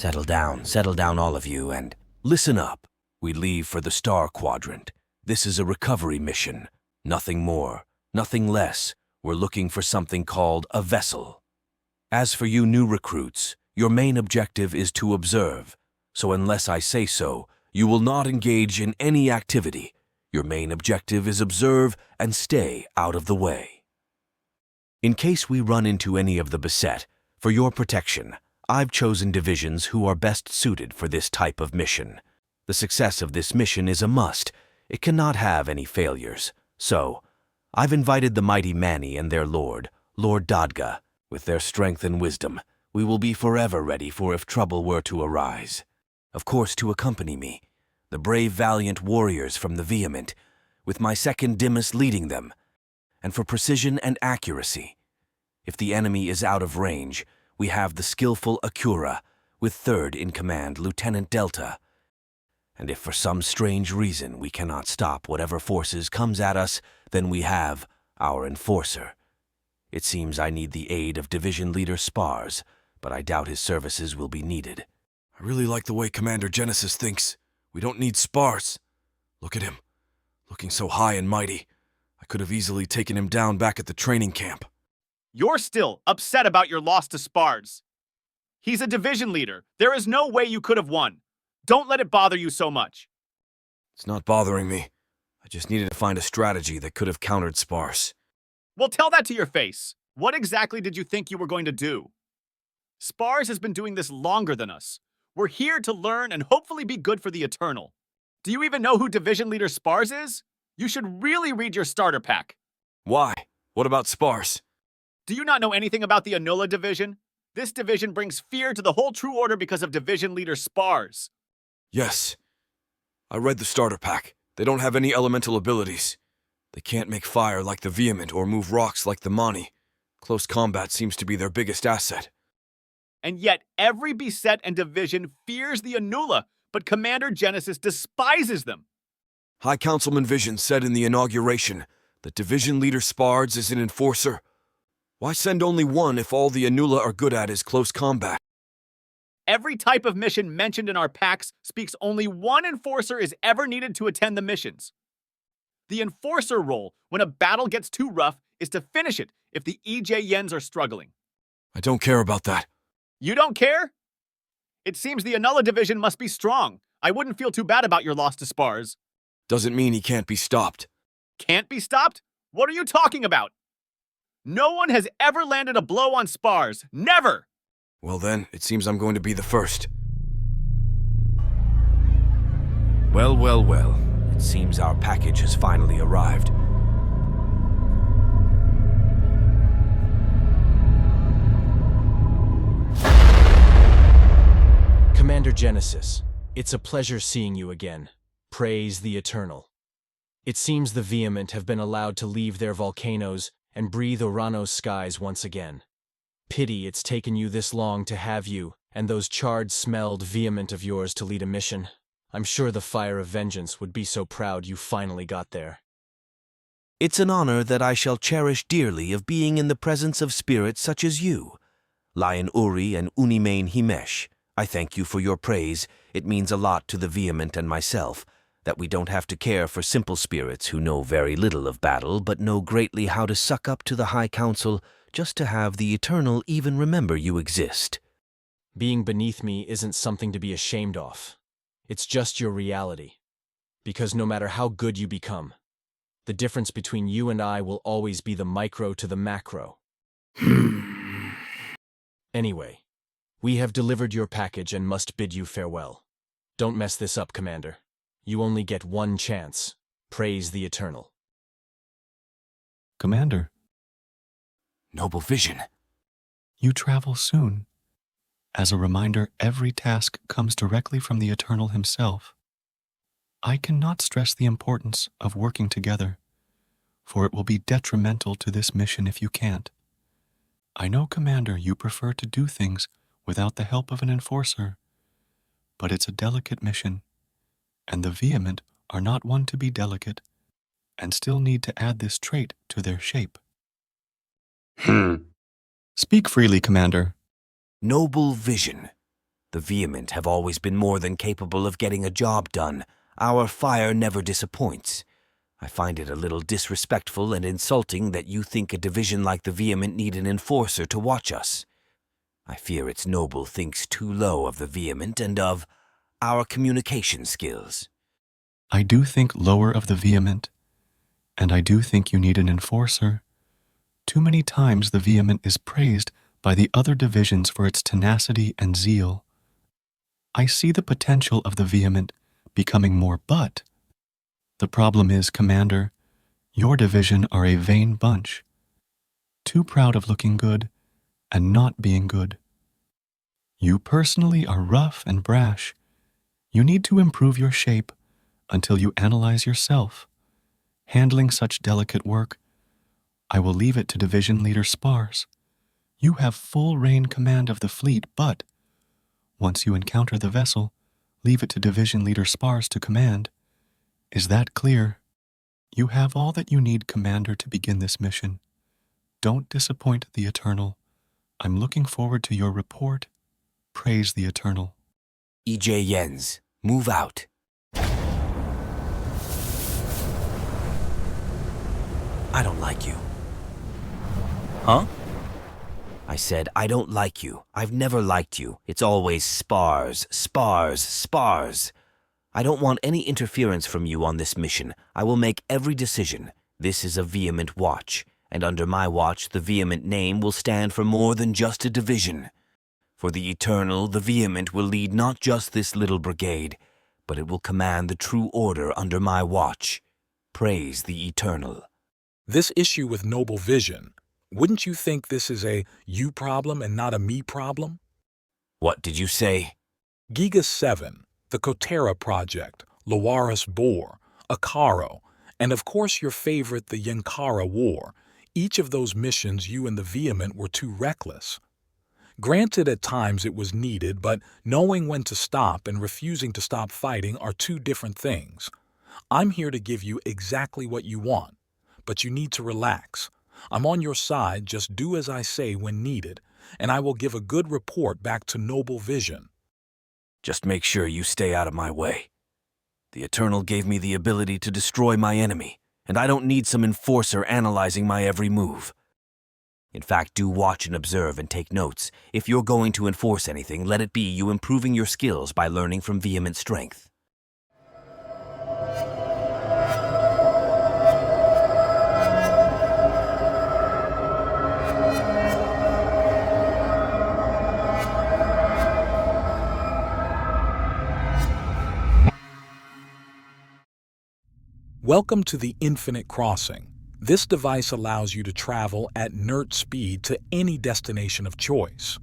Settle down all of you, and listen up. We leave for the Star Quadrant. This is a recovery mission. Nothing more, nothing less. We're looking for something called a vessel. As for you new recruits, your main objective is to observe. So unless I say so, you will not engage in any activity. Your main objective is observe and stay out of the way. In case we run into any of the beset, for your protection, I've chosen divisions who are best suited for this type of mission. The success of this mission is a must. It cannot have any failures. So, I've invited the mighty Manny and their lord, Lord Dodga. With their strength and wisdom, we will be forever ready for if trouble were to arise. Of course, to accompany me, the brave, valiant warriors from the Vehement, with my second Dimas leading them, and for precision and accuracy. If the enemy is out of range, we have the skillful Akura, with third in command, Lieutenant Delta. And if for some strange reason we cannot stop whatever forces comes at us, then we have our enforcer. It seems I need the aid of Division Leader Sparz, but I doubt his services will be needed. I really like the way Commander Genesys thinks. We don't need Sparz. Look at him, looking so high and mighty. I could have easily taken him down back at the training camp. You're still upset about your loss to Sparz. He's a division leader. There is no way you could have won. Don't let it bother you so much. It's not bothering me. I just needed to find a strategy that could have countered Sparz. Well, tell that to your face. What exactly did you think you were going to do? Sparz has been doing this longer than us. We're here to learn and hopefully be good for the Eternal. Do you even know who Division Leader Sparz is? You should really read your starter pack. Why? What about Sparz? Do you not know anything about the Anulla division? This division brings fear to the whole True Order because of Division Leader Sparz. Yes. I read the starter pack. They don't have any elemental abilities. They can't make fire like the Vehement or move rocks like the Mani. Close combat seems to be their biggest asset. And yet, every beset and division fears the Anulla, but Commander Genesys despises them. High Councilman Vision said in the inauguration that Division Leader Sparz is an enforcer. Why send only one if all the Anulla are good at is close combat? Every type of mission mentioned in our packs speaks only one enforcer is ever needed to attend the missions. The enforcer role, when a battle gets too rough, is to finish it if the EJ Yens are struggling. I don't care about that. You don't care? It seems the Anulla division must be strong. I wouldn't feel too bad about your loss to Sparz. Doesn't mean he can't be stopped. Can't be stopped? What are you talking about? No one has ever landed a blow on Sparz. Never! Well then, it seems I'm going to be the first. Well. It seems our package has finally arrived. Commander Genesys, it's a pleasure seeing you again. Praise the Eternal. It seems the Vehement have been allowed to leave their volcanoes and breathe Orano's skies once again. Pity it's taken you this long to have you and those charred-smelled Vehement of yours to lead a mission. I'm sure the Fire of Vengeance would be so proud you finally got there. It's an honor that I shall cherish dearly of being in the presence of spirits such as you, Lion Uri and Unimane Himesh. I thank you for your praise. It means a lot to the Vehement and myself, that we don't have to care for simple spirits who know very little of battle but know greatly how to suck up to the High Council just to have the Eternal even remember you exist. Being beneath me isn't something to be ashamed of. It's just your reality. Because no matter how good you become, the difference between you and I will always be the micro to the macro. Anyway, we have delivered your package and must bid you farewell. Don't mess this up, Commander. You only get one chance. Praise the Eternal. Commander, Noble Vision. you travel soon. As a reminder, every task comes directly from the Eternal himself. I cannot stress the importance of working together, for it will be detrimental to this mission if you can't. I know, Commander, you prefer to do things without the help of an enforcer, but it's a delicate mission, and the Vehement are not one to be delicate, and still need to add this trait to their shape. Speak freely, Commander. Noble Vision. The Vehement have always been more than capable of getting a job done. Our fire never disappoints. I find it a little disrespectful and insulting that you think a division like the Vehement need an enforcer to watch us. I fear its noble thinks too low of the Vehement and of our communication skills. I do think lower of the Vehement, and I do think you need an enforcer. Too many times the Vehement is praised by the other divisions for its tenacity and zeal. I see the potential of the Vehement becoming more, but the problem is, Commander, your division are a vain bunch, too proud of looking good and not being good. You personally are rough and brash. You need to improve your shape until you analyze yourself. Handling such delicate work, I will leave it to Division Leader Sparz. You have full reign command of the fleet, but once you encounter the vessel, leave it to Division Leader Sparz to command. Is that clear? You have all that you need, Commander, to begin this mission. Don't disappoint the Eternal. I'm looking forward to your report. Praise the Eternal. E.J. Jens, move out. I don't like you. Huh? I said, I don't like you. I've never liked you. It's always Sparz, Sparz, Sparz. I don't want any interference from you on this mission. I will make every decision. This is a Vehement watch, and under my watch, the Vehement name will stand for more than just a division. For the Eternal, the Vehement will lead not just this little brigade, but it will command the true order under my watch. Praise the Eternal. This issue with Noble Vision, wouldn't you think this is a you problem and not a me problem? What did you say? Giga 7, the Kotera Project, Loaris Boar, Akaro, and of course your favorite, the Yankara War. Each of those missions you and the Vehement were too reckless. Granted, at times it was needed, but knowing when to stop and refusing to stop fighting are two different things. I'm here to give you exactly what you want, but you need to relax. I'm on your side, just do as I say when needed, and I will give a good report back to Noble Vision. Just make sure you stay out of my way. The Eternal gave me the ability to destroy my enemy, and I don't need some enforcer analyzing my every move. In fact, do watch and observe and take notes. If you're going to enforce anything, let it be you improving your skills by learning from Vehement strength. Welcome to the Infinite Crossing. This device allows you to travel at NERT speed to any destination of choice.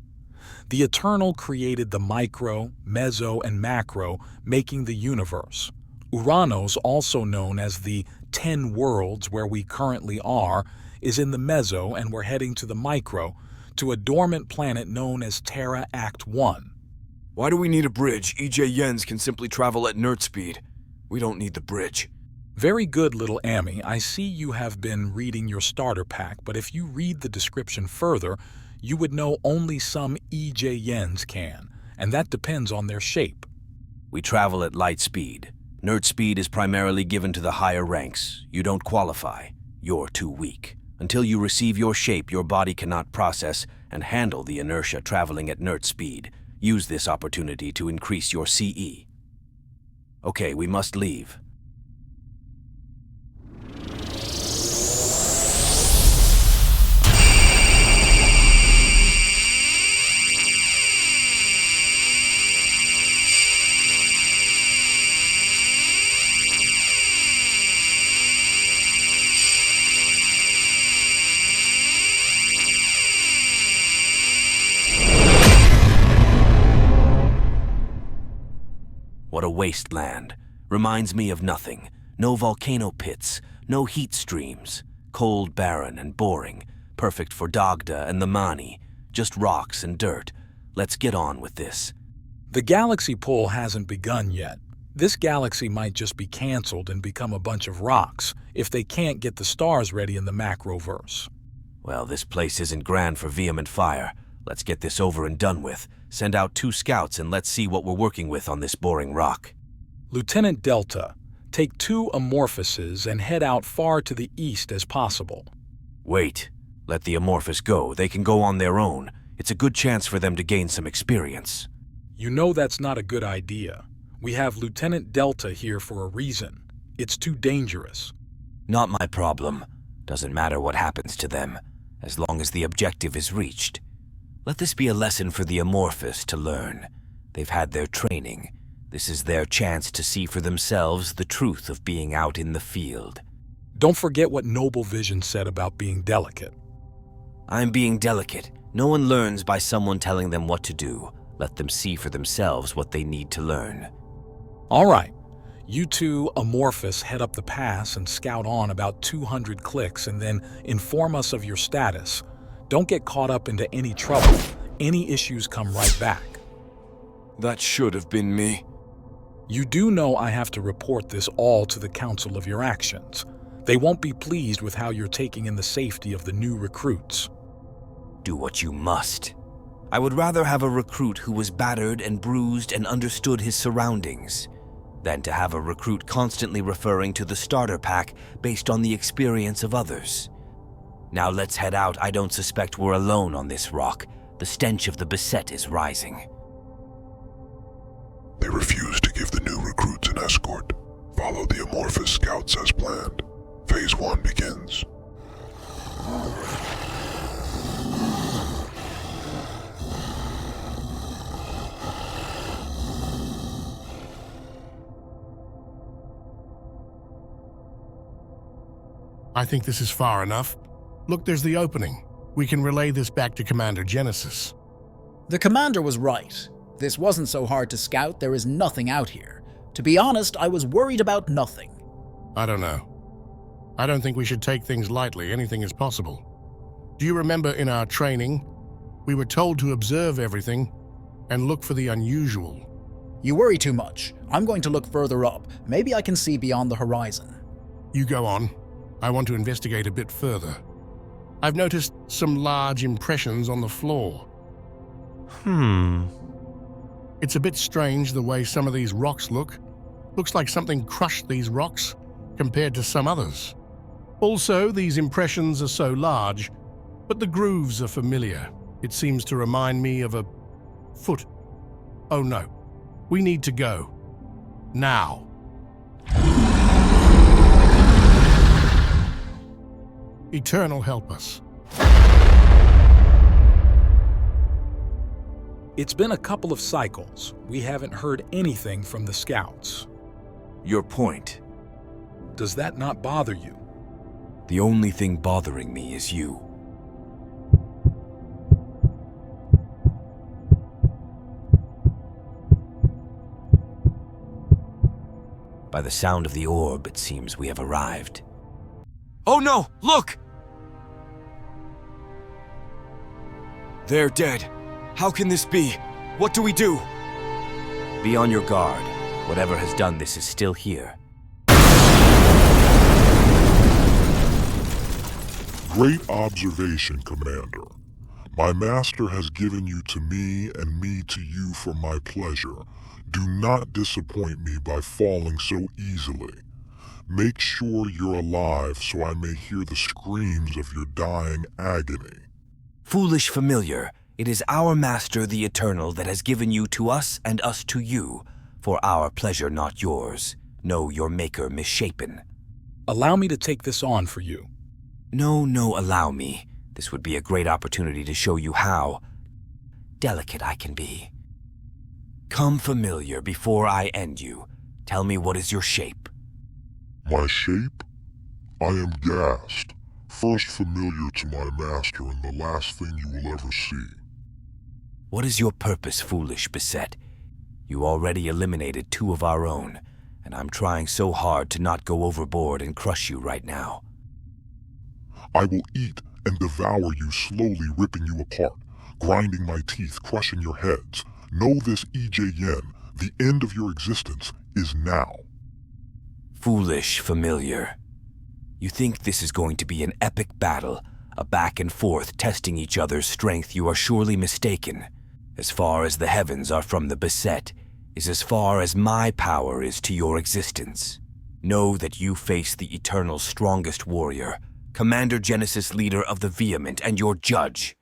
The Eternal created the micro, meso, and macro, making the universe. Uranos, also known as the 10 worlds where we currently are, is in the meso, and we're heading to the micro, to a dormant planet known as Terra Act 1. Why do we need a bridge? E.J. Jens can simply travel at NERT speed. We don't need the bridge. Very good, little Amy. I see you have been reading your starter pack, but if you read the description further, you would know only some E.J. Jens can, and that depends on their shape. We travel at light speed. NERT speed is primarily given to the higher ranks. You don't qualify. You're too weak. Until you receive your shape, your body cannot process and handle the inertia traveling at NERT speed. Use this opportunity to increase your CE. Okay, we must leave. What a wasteland. Reminds me of nothing. No volcano pits, no heat streams. Cold, barren, and boring. Perfect for Dagda and the Mani. Just rocks and dirt. Let's get on with this. The galaxy pull hasn't begun yet. This galaxy might just be canceled and become a bunch of rocks if they can't get the stars ready in the macroverse. Well, this place isn't grand for Vehement fire. Let's get this over and done with. Send out 2 scouts and let's see what we're working with on this boring rock. Lieutenant Delta, take 2 amorphuses and head out far to the east as possible. Wait. Let the amorphous go. They can go on their own. It's a good chance for them to gain some experience. You know that's not a good idea. We have Lieutenant Delta here for a reason. It's too dangerous. Not my problem. Doesn't matter what happens to them, as long as the objective is reached. Let this be a lesson for the amorphous to learn. They've had their training. This is their chance to see for themselves the truth of being out in the field. Don't forget what Noble Vision said about being delicate. I'm being delicate. No one learns by someone telling them what to do. Let them see for themselves what they need to learn. All right. You 2 amorphous head up the pass and scout on about 200 clicks and then inform us of your status. Don't get caught up into any trouble. Any issues come right back. That should have been me. You do know I have to report this all to the Council of your actions. They won't be pleased with how you're taking in the safety of the new recruits. Do what you must. I would rather have a recruit who was battered and bruised and understood his surroundings than to have a recruit constantly referring to the starter pack based on the experience of others. Now let's head out. I don't suspect we're alone on this rock. The stench of the beset is rising. They refuse to give the new recruits an escort. Follow the amorphous scouts as planned. Phase 1 begins. I think this is far enough. Look, there's the opening. We can relay this back to Commander Genesys. The commander was right. This wasn't so hard to scout. There is nothing out here. To be honest, I was worried about nothing. I don't know. I don't think we should take things lightly. Anything is possible. Do you remember in our training, we were told to observe everything and look for the unusual? You worry too much. I'm going to look further up. Maybe I can see beyond the horizon. You go on. I want to investigate a bit further. I've noticed some large impressions on the floor. It's a bit strange the way some of these rocks look. Looks like something crushed these rocks compared to some others. Also, these impressions are so large, but the grooves are familiar. It seems to remind me of a foot. Oh no, we need to go. Now. Eternal help us. It's been a couple of cycles. We haven't heard anything from the scouts. Your point. Does that not bother you? The only thing bothering me is you. By the sound of the orb, it seems we have arrived. Oh no! Look! They're dead. How can this be? What do we do? Be on your guard. Whatever has done this is still here. Great observation, Commander. My master has given you to me and me to you for my pleasure. Do not disappoint me by falling so easily. Make sure you're alive so I may hear the screams of your dying agony. Foolish familiar, it is our master the Eternal that has given you to us and us to you, for our pleasure not yours. Know your maker misshapen. Allow me to take this on for you. No, allow me. This would be a great opportunity to show you how delicate I can be. Come, familiar, before I end you. Tell me, what is your shape? My shape? I am gassed, first familiar to my master and the last thing you will ever see. What is your purpose, foolish beset? You already eliminated 2 of our own, and I'm trying so hard to not go overboard and crush you right now. I will eat and devour you, slowly ripping you apart, grinding my teeth, crushing your heads. Know this, EJN, the end of your existence is now. Foolish familiar. You think this is going to be an epic battle, a back and forth testing each other's strength, you are surely mistaken. As far as the heavens are from the beset, is as far as my power is to your existence. Know that you face the Eternal's strongest warrior, Commander Genesys, leader of the Vehement, and your judge.